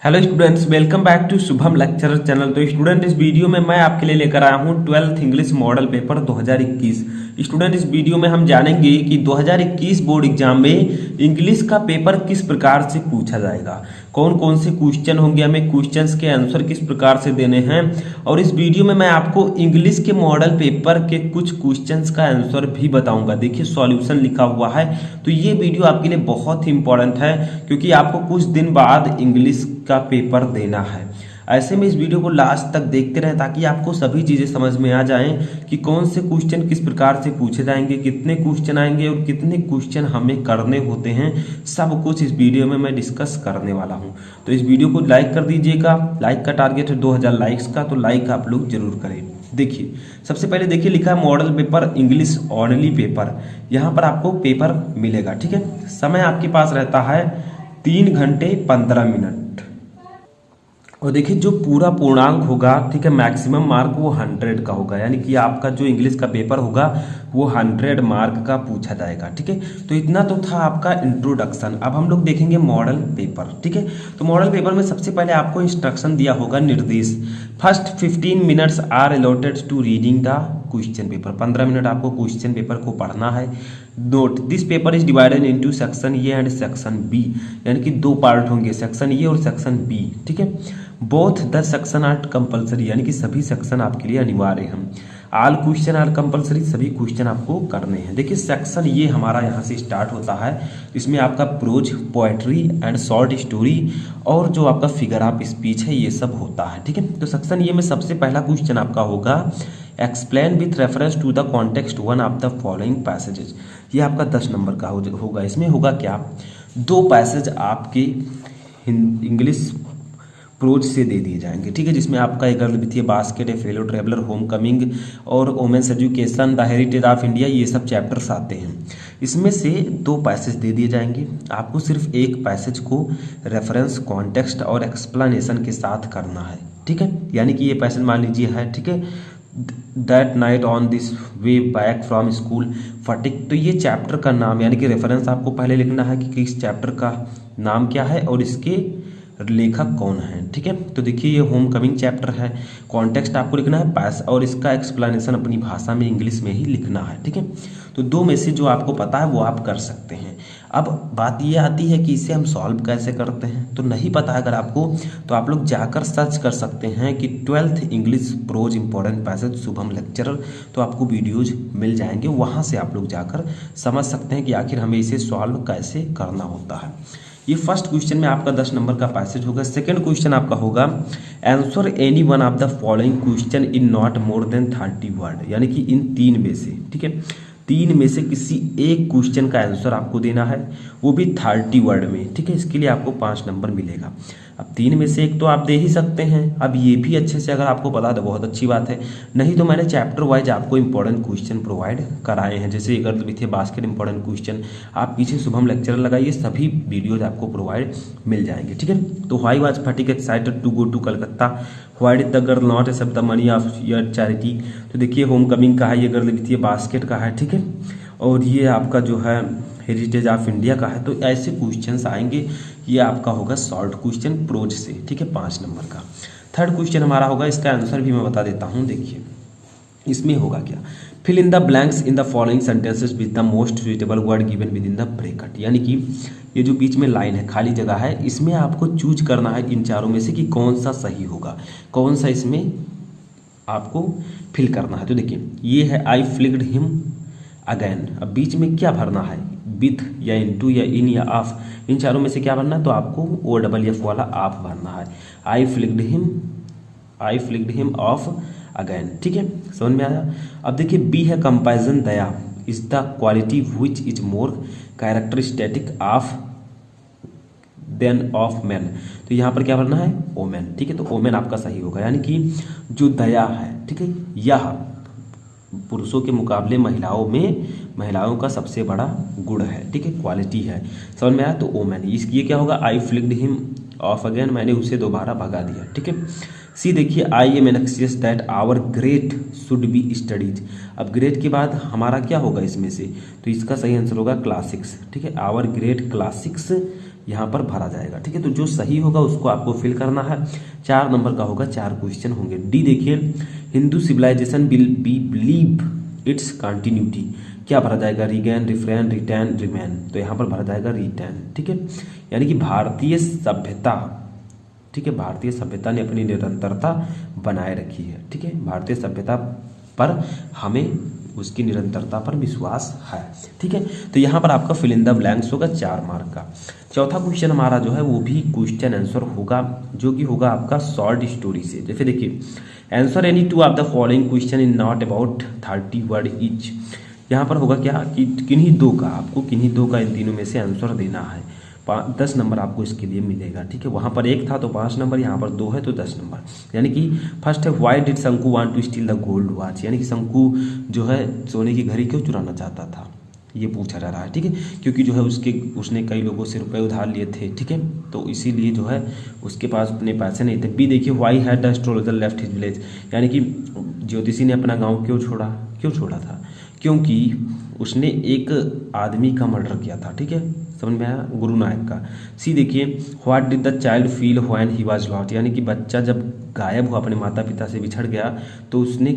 Hello students, welcome back to Shubham lecturer channel. तो student, इस video में मैं आपके लिए लेकर आया हूं 12th English model paper 2021। Student, इस वीडियो में हम जानेंगे कि 2021 बोर्ड एग्जाम में इंग्लिश का पेपर किस प्रकार से पूछा जाएगा, कौन कौन से क्वेश्चन होंगे, हमें क्वेश्चंस के आंसर किस प्रकार से देने हैं। और इस वीडियो में मैं आपको इंग्लिश के मॉडल पेपर के कुछ क्वेश्चंस का आंसर भी बताऊंगा। देखिए, सॉल्यूशन लिखा हुआ है। तो ये वीडियो आपके लिए बहुत ही इंपॉर्टेंट है क्योंकि आपको कुछ दिन बाद इंग्लिश का पेपर देना है। ऐसे में इस वीडियो को लास्ट तक देखते रहें ताकि आपको सभी चीजें समझ में आ जाएं कि कौन से क्वेश्चन किस प्रकार से पूछे जाएंगे, कितने क्वेश्चन आएंगे और कितने क्वेश्चन हमें करने होते हैं। सब कुछ इस वीडियो में मैं डिस्कस करने वाला हूं। तो इस वीडियो को लाइक कर दीजिएगा। लाइक का टारगेट है 2000 लाइक्स का, तो लाइक आप लोग जरूर करें। देखिए, सबसे पहले देखिए लिखा है model paper English only paper. यहाँ पर आपको पेपर मिलेगा। ठीक है, समय आपके पास रहता है 3 घंटे 15 मिनट। और देखिए, जो पूरा पूर्णांक होगा, ठीक है, मैक्सिमम मार्क वो 100 का होगा। यानी कि आपका जो इंग्लिश का पेपर होगा वो 100 मार्क का पूछा जाएगा। ठीक है, तो इतना तो था आपका इंट्रोडक्शन। अब हम लोग देखेंगे मॉडल पेपर। ठीक है, तो मॉडल पेपर में सबसे पहले आपको इंस्ट्रक्शन दिया होगा, निर्देश। First 15 minutes are allotted to reading the question paper. 15 minute आपको क्वेश्चन पेपर को पढ़ना है। Note, this paper is divided into section A and section B. यानी कि 2 पार्ट होंगे, सेक्शन ए और सेक्शन बी। ठीक है, both the section are compulsory. यानी कि सभी सेक्शन आपके लिए अनिवार्य हैं। ऑल क्वेश्चन आर कंपल्सरी, सभी क्वेश्चन आपको करने हैं। देखिए, सेक्शन ये हमारा यहाँ से स्टार्ट होता है। इसमें आपका prose, poetry and short story और जो आपका फिगर ऑफ स्पीच है, ये सब होता है। ठीक है, तो सेक्शन ये में सबसे पहला क्वेश्चन आपका होगा, explain with reference to the context one of the following passages. ये आपका 10 नंबर का होगा। इसमें होगा क्या, 2 पैसेज आपके इंग्लिश प्रोज से दे दिए जाएंगे। ठीक है, जिसमें आपका एक girl with a basket, a fellow traveller, home coming और women's education, the heritage of India, ये सब चैप्टर्स आते हैं। इसमें से 2 पैसेज दे दिए जाएंगे। आपको सिर्फ एक पैसेज को रेफरेंस, कॉन्टेक्स्ट और एक्सप्लेनेशन के साथ करना है। ठीक है, यानी कि ये पैसेज मान लीजिए है, ठीक है, that night on this way back from school Phatik. तो ये चैप्टर का नाम यानी कि रेफरेंस आपको पहले लिखना है कि किस चैप्टर का नाम क्या है और इसके लेखक कौन है। ठीक है, तो देखिए ये होम कमिंग चैप्टर है। कॉन्टेक्स्ट आपको लिखना है पैस और इसका एक्सप्लेनेशन अपनी भाषा में इंग्लिश में ही लिखना है। ठीक है, तो 2 में से जो आपको पता है वो आप कर सकते हैं। अब बात ये आती है कि इसे हम सॉल्व कैसे करते हैं। तो नहीं पता अगर आपको, तो आप लोग जाकर सर्च कर सकते हैं कि 12th English pros important passage Shubham lecturer. तो आपको वीडियोज मिल जाएंगे, वहाँ से आप लोग जाकर समझ सकते हैं कि आखिर हमें इसे सॉल्व कैसे करना होता है। ये फर्स्ट क्वेश्चन में आपका 10 नंबर का पैसेज होगा। सेकंड क्वेश्चन आपका होगा, answer any one of the following question in not more than 30 word. यानी कि इन 3 में से, ठीक है, 3 में से किसी एक क्वेश्चन का आंसर आपको देना है, वो भी 30 वर्ड में। ठीक है, इसके लिए आपको 5 नंबर मिलेगा। अब 3 में से एक तो आप दे ही सकते हैं। अब ये भी अच्छे से अगर आपको पता तो बहुत अच्छी बात है, नहीं तो मैंने चैप्टर वाइज आपको इंपॉर्टेंट क्वेश्चन प्रोवाइड कराए हैं। जैसे अगर विथ बास्केट इंपॉर्टेंट क्वेश्चन, आप पीछे शुभम लेक्चरर लगाइए, सभी वीडियोज आपको प्रोवाइड मिल जाएंगे। ठीक है, तो why was Phatik excited to go to Calcutta, why did the girl not accept the money of your charity. तो देखिए, होम कमिंग का है, ये गर्ल विथ बास्केट का है। ठीक है, और ये आपका जो है हेरिटेज ऑफ इंडिया का है। तो ऐसे क्वेश्चंस आएंगे। ये आपका होगा शॉर्ट क्वेश्चन प्रोज से। ठीक है, 5 नंबर का। थर्ड क्वेश्चन हमारा होगा, इसका आंसर भी मैं बता देता हूँ। देखिए, इसमें होगा क्या, fill in the blanks in the following sentences with the most suitable word given within the bracket. यानी कि ये जो बीच में लाइन है, खाली जगह है, इसमें आपको चूज करना है इन चारों में से कि कौन सा सही होगा, कौन सा इसमें आपको फिल करना है। तो देखिए, ये है आई फ्लिक्ड हिम अगेन। अब बीच में क्या भरना है, विथ या इनटू या इन या ऑफ, इन चारों में से क्या भरना है, तो आपको OFF वाला ऑफ भरना है। I flicked him off again. ठीक है, समझ में आया। अब देखिए, बी है कंपैरिजन, दया is the quality which is more characteristic of than of man. तो यहाँ पर क्या भरना है, ओमेन। ठीक है, तो ओमेन आपका सही होगा। यानी कि जो दया है, ठीक है, यह पुरुषों के मुकाबले महिलाओं का सबसे बड़ा गुण है। ठीक है, क्वालिटी है। समझ में आया, तो ओमेन। ये क्या होगा, I flicked him off again, मैंने उसे दोबारा भगा दिया। ठीक है, सी देखिए, I am anxious that our great should be studies. अब ग्रेट के बाद हमारा क्या होगा इसमें से, तो इसका सही आंसर होगा क्लासिक्स। ठीक है, आवर ग्रेट क्लासिक्स यहाँ पर भरा जाएगा। ठीक है, तो जो सही होगा उसको आपको फिल करना है। 4 नंबर का होगा, 4 क्वेश्चन होंगे। डी देखिए, Hindu civilisation will be believe its continuity, क्या भरा जाएगा? Regain, refrain, return, remain. तो यहाँ पर भरा जाएगा रिटर्न। ठीक है, यानी कि भारतीय सभ्यता, ठीक है, भारतीय सभ्यता ने अपनी निरंतरता बनाए रखी है। ठीक है, भारतीय सभ्यता पर हमें उसकी निरंतरता पर विश्वास है। ठीक है, तो यहाँ पर आपका फिल इन द ब्लैंक्स होगा 4 मार्क का। चौथा क्वेश्चन हमारा जो है वो भी क्वेश्चन आंसर होगा, जो कि होगा आपका शॉर्ट स्टोरी से। जैसे देखिए, answer any 2 of the following question in not about 30 word each. यहाँ पर होगा क्या कि किन्हीं दो का, आपको किन्हीं दो का इन तीनों में से आंसर देना है। 10 नंबर आपको इसके लिए मिलेगा। ठीक है, वहाँ पर 1 था तो 5 नंबर, यहाँ पर 2 है तो 10 नंबर। यानी कि फर्स्ट है, why did Shanku want to steal the gold watch, यानी कि शंकु जो है सोने की घड़ी क्यों चुराना चाहता था, ये पूछा जा रहा है। ठीक है, क्योंकि जो है उसने कई लोगों से रुपए उधार लिए थे। ठीक है, तो इसीलिए जो है उसके पास उतने पैसे नहीं थे। बी देखिए, why had the astrologer left his village, यानी कि ज्योतिषी ने अपना गाँव क्यों छोड़ा था? क्योंकि उसने एक आदमी का मर्डर किया था। ठीक है, समझ में आया, गुरु नायक का। सी देखिए, what did the child feel when he was lost, यानी कि बच्चा जब गायब हुआ, अपने माता पिता से बिछड़ गया, तो उसने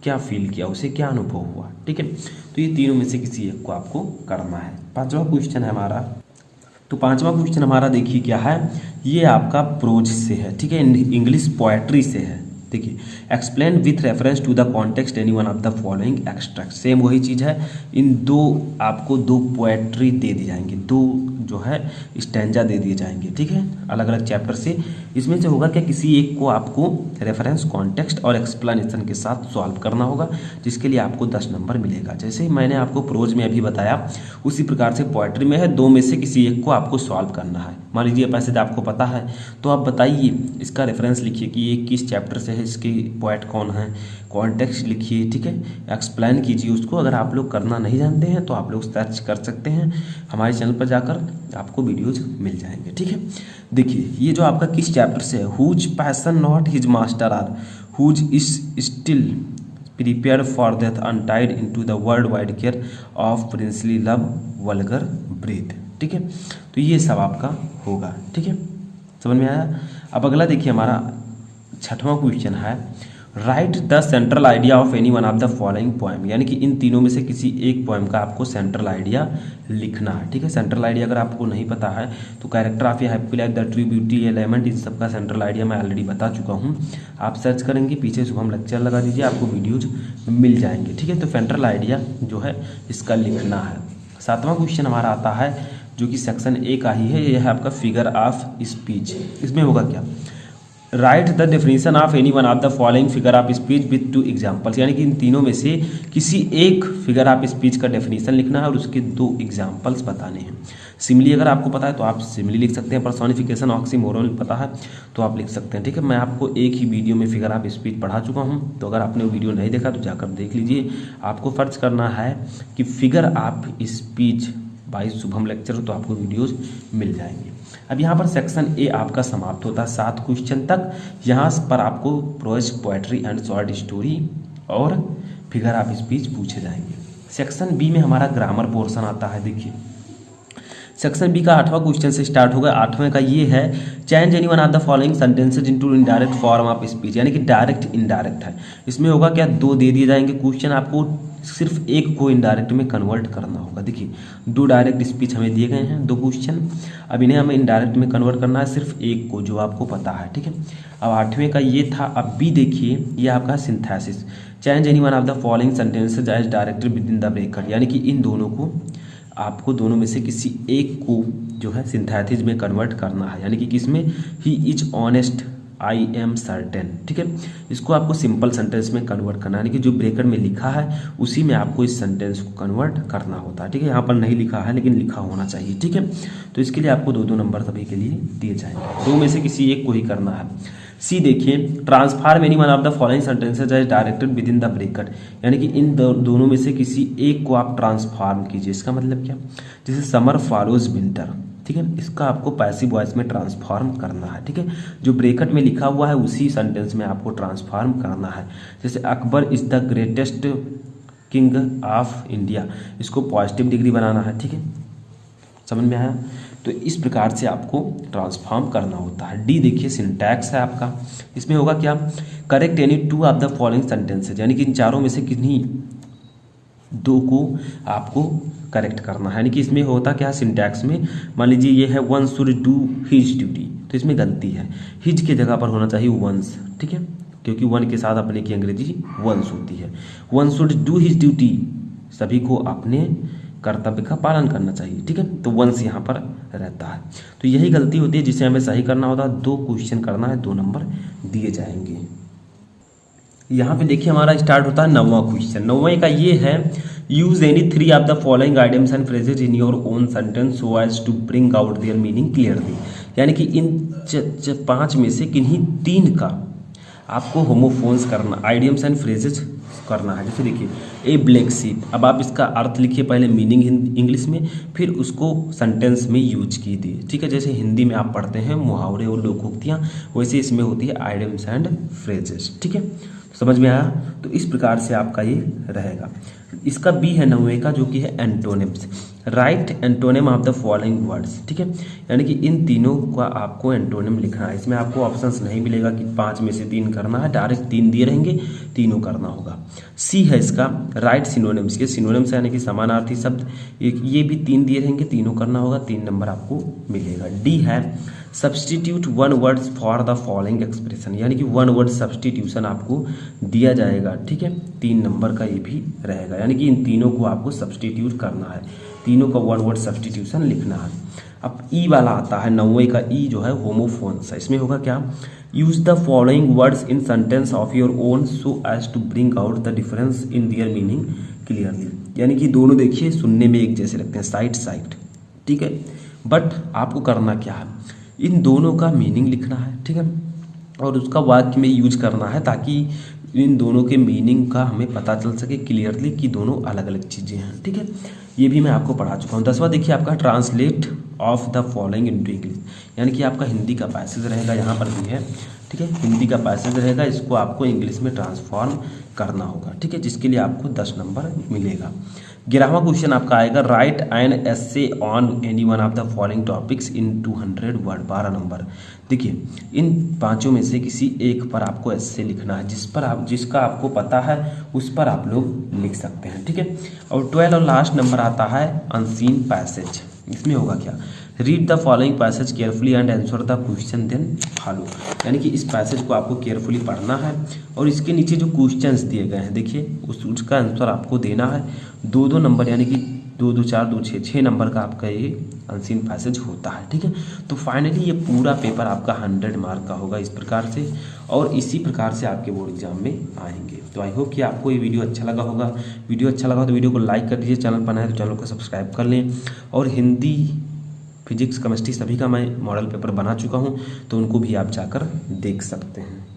क्या फील किया, उसे क्या अनुभव हुआ। ठीक है, तो ये तीनों में से किसी एक को आपको करना है। 5वां क्वेश्चन है हमारा, तो 5वां क्वेश्चन हमारा देखिए क्या है, ये आपका प्रोज से है। ठीक है, इंग्लिश पोएट्री से है। देखिए, explain with reference to the context any one of the following extract. Same वही चीज़ है, इन दो आपको 2 पोएट्री दे दी जाएंगी, 2 जो है स्टैंजा दे दिए जाएंगे। ठीक है, अलग अलग चैप्टर से। इसमें से होगा क्या, किसी एक को आपको रेफरेंस, कॉन्टेक्स्ट और एक्सप्लेनेशन के साथ सॉल्व करना होगा, जिसके लिए आपको 10 नंबर मिलेगा। जैसे ही मैंने आपको प्रोज में अभी बताया, उसी प्रकार से पोएट्री में है, 2 में से किसी एक को आपको सॉल्व करना है। मान लीजिए पैसेज आपको पता है, तो आप बताइए, इसका रेफरेंस लिखिए कि ये किस चैप्टर से है, इसके पोएट कौन है, कॉन्टेक्स्ट लिखिए। ठीक है, एक्सप्लेन कीजिए उसको। अगर आप लोग करना नहीं जानते हैं तो आप लोग सर्च कर सकते हैं, हमारे चैनल पर जाकर आपको वीडियोज मिल जाएंगे। ठीक है, देखिए ये जो आपका किस चैप्टर से है, whose passion not his master are, whose is still prepare for death untied into the world wide care of princely love vulgar breath. ठीक है, तो ये सब आपका होगा। ठीक है, समझ में आया। अब अगला देखिए, हमारा 6वां क्वेश्चन है, right the central idea of any one of the following poem, यानी कि इन तीनों में से किसी एक पोएम का आपको सेंट्रल आइडिया लिखना है। ठीक है, सेंट्रल आइडिया अगर आपको नहीं पता है तो character of a happy life, the true beauty, element, इन सब का सेंट्रल आइडिया मैं ऑलरेडी बता चुका हूँ। आप सर्च करेंगे, पीछे शुभम लेक्चर लगा दीजिए, आपको वीडियोज मिल जाएंगे। ठीक है, तो सेंट्रल आइडिया जो है इसका लिखना है। 7वां क्वेश्चन हमारा आता है, जो कि सेक्शन ए का ही है, यह है आपका फिगर ऑफ स्पीच। इसमें होगा क्या, right the definition of any one of the following figure of speech with 2 examples, यानी कि इन तीनों में से किसी एक फिगर ऑफ स्पीच का डेफिनेशन लिखना है और उसके 2 एग्जाम्पल्स बताने हैं। सिमिली अगर आपको पता है तो आप सिमिली लिख सकते हैं, पर्सोनिफिकेशन, ऑक्सीमोरन पता है तो आप लिख सकते हैं। ठीक है, मैं आपको एक ही वीडियो में फिगर ऑफ स्पीच पढ़ा चुका हूँ, तो अगर आपने वो वीडियो नहीं देखा तो जाकर देख लीजिए। आपको फर्ज करना है कि figure of speech bye Shubham lecture, तो आपको वीडियोज मिल जाएंगे। अब यहाँ पर सेक्शन ए आपका समाप्त होता है 7 क्वेश्चन तक। यहाँ पर आपको prose, poetry and short story और फिगर ऑफ स्पीच पूछे जाएंगे। सेक्शन बी में हमारा ग्रामर पोर्शन आता है। देखिए, सेक्शन बी का 8वां क्वेश्चन से स्टार्ट होगा। 8वें का ये है, change any one of the following sentences into indirect form of speech, यानी कि डायरेक्ट इनडायरेक्ट है। इसमें होगा क्या, 2 दे दिए जाएंगे क्वेश्चन, आपको सिर्फ एक को इनडायरेक्ट में कन्वर्ट करना होगा। देखिए, 2 डायरेक्ट स्पीच हमें दिए गए हैं, 2 क्वेश्चन, अब इन्हें हमें इनडायरेक्ट में कन्वर्ट करना है, सिर्फ एक को जो आपको पता है। ठीक है, अब 8वें का ये था। अब बी देखिए, ये आपका synthesis, change any one of the following sentences as directed within the bracket, यानी कि इन दोनों को आपको दोनों में से किसी एक को जो है सिंथेसिस में कन्वर्ट करना है, यानी कि किसमें, he is honest, I am certain. ठीक है, इसको आपको सिंपल सेंटेंस में कन्वर्ट करना है, यानी कि जो ब्रैकेट में लिखा है उसी में आपको इस सेंटेंस को कन्वर्ट करना होता है। ठीक है, यहाँ पर नहीं लिखा है लेकिन लिखा होना चाहिए। ठीक है, तो इसके लिए आपको 2-2 नंबर सभी के लिए दिए जाएंगे, 2 में से किसी एक को ही करना है। सी देखिए, transform any one of the following sentences as directed within the bracket, यानी कि इन दोनों में से किसी एक को आप ट्रांसफॉर्म कीजिए। इसका मतलब क्या, जैसे समर फॉलोज विंटर, ठीक है, इसका आपको पैसिव वॉइस में ट्रांसफॉर्म करना है। ठीक है, जो ब्रैकेट में लिखा हुआ है उसी सेंटेंस में आपको ट्रांसफॉर्म करना है। जैसे Akbar is the greatest king of India, इसको पॉजिटिव डिग्री बनाना है। ठीक है, समझ में आया। तो इस प्रकार से आपको ट्रांसफॉर्म करना होता है। डी देखिए सिंटैक्स है आपका, इसमें होगा क्या, correct any two of the following sentences, यानी कि इन चारों में से किन्हीं दो को आपको करेक्ट करना है। यानी कि इसमें होता क्या है सिंटैक्स में, मान लीजिए ये है one should do his duty, तो इसमें गलती है, हिज की जगह पर होना चाहिए वंस, ठीक है, क्योंकि वन के साथ अपने की अंग्रेजी वंस होती है। One should do his duty, सभी को अपने कर्तव्य का पालन करना चाहिए, ठीक है, तो वंस यहाँ पर रहता है। तो यही गलती होती है जिसे हमें सही करना होता है। 2 क्वेश्चन करना है, 2 नंबर दिए जाएंगे। यहाँ पे देखिए हमारा स्टार्ट होता है 9वां क्वेश्चन। 9वें का ये है, use any 3 of the following idioms and phrases in your own sentence so as to bring out their meaning clearly, यानी कि इन 5 में से किन्हीं 3 का आपको होमोफोन्स करना, आइडियम्स एंड फ्रेजेज करना है। जैसे देखिए ए ब्लैक शीप, अब आप इसका अर्थ लिखिए पहले मीनिंग इंग्लिश में, फिर उसको सेंटेंस में यूज कीजिए, ठीक है। जैसे हिंदी में आप पढ़ते हैं मुहावरे और लोकोक्तियाँ, वैसे इसमें होती है आइडियम्स एंड फ्रेजेस, ठीक है, समझ में आया। तो इस प्रकार से आपका ये रहेगा। इसका बी है 9वें का, जो कि है antonyms. Right antonym of the following words, ठीक है, यानी कि इन तीनों का आपको एंटोनिम लिखना है। इसमें आपको ऑप्शंस नहीं मिलेगा कि 5 में से 3 करना है, डायरेक्ट 3 दिए रहेंगे, तीनों करना होगा। सी है इसका राइट सिनोनिम्स, ये सिनोनिम्स यानी कि समानार्थी शब्द, ये भी 3 दिए रहेंगे, तीनों करना होगा, 3 नंबर आपको मिलेगा। डी है substitute 1 words for the following expression, यानी कि 1 वर्ड सब्सटीट्यूशन आपको दिया जाएगा, ठीक है, 3 नंबर का ये भी रहेगा। यानी कि इन तीनों को आपको सब्सटीट्यूट करना है, तीनों का 1 वर्ड सब्सटीट्यूशन लिखना है। अब ई वाला आता है 9वें का, ई जो है होमोफोन्स है। इसमें होगा क्या, use the following words in sentence of your own so as to bring out the difference in their meaning clearly, यानी कि दोनों देखिए सुनने में एक जैसे लगते हैं, साइड साइड, ठीक है, बट आपको करना क्या है, इन दोनों का मीनिंग लिखना है, ठीक है, और उसका वाक्य में यूज करना है, ताकि इन दोनों के मीनिंग का हमें पता चल सके क्लियरली कि दोनों अलग अलग चीज़ें हैं, ठीक है। ये भी मैं आपको पढ़ा चुका हूँ। 10वां देखिए आपका translate of the following into English, यानी कि आपका हिंदी का पैसेज रहेगा, यहाँ पर भी है, ठीक है, हिंदी का पैसेज रहेगा, इसको आपको इंग्लिश में ट्रांसफॉर्म करना होगा, ठीक है, जिसके लिए आपको 10 नंबर मिलेगा। 11वां क्वेश्चन आपका आएगा, right an essay on any one of the following topics in 200 word, 12 number. देखिए इन 5 में से किसी एक पर आपको एसे लिखना है, जिसका आपको पता है उस पर आप लोग लिख सकते हैं, ठीक है। और 12 और लास्ट नंबर आता है अनसीन पैसेज। इसमें होगा क्या, read the following passage carefully and answer the question then follow, यानी कि इस पैसेज को आपको केयरफुली पढ़ना है और इसके नीचे जो क्वेश्चंस दिए गए हैं देखिए उसका आंसर आपको देना है। 2-2 नंबर, यानी कि 2-2 4 2 6 नंबर का आपका ये अनसीन पैसेज होता है, ठीक है। तो फाइनली ये पूरा पेपर आपका 100 मार्क का होगा इस प्रकार से, और इसी प्रकार से आपके बोर्ड एग्जाम में आएंगे। तो आई होप कि आपको ये वीडियो अच्छा लगा होगा। वीडियो अच्छा लगा तो वीडियो को लाइक कर दीजिए, चैनल पर नए तो चैनल को सब्सक्राइब कर लें। और हिंदी, फिजिक्स, केमिस्ट्री सभी का मैं मॉडल पेपर बना चुका हूँ, तो उनको भी आप जाकर देख सकते हैं।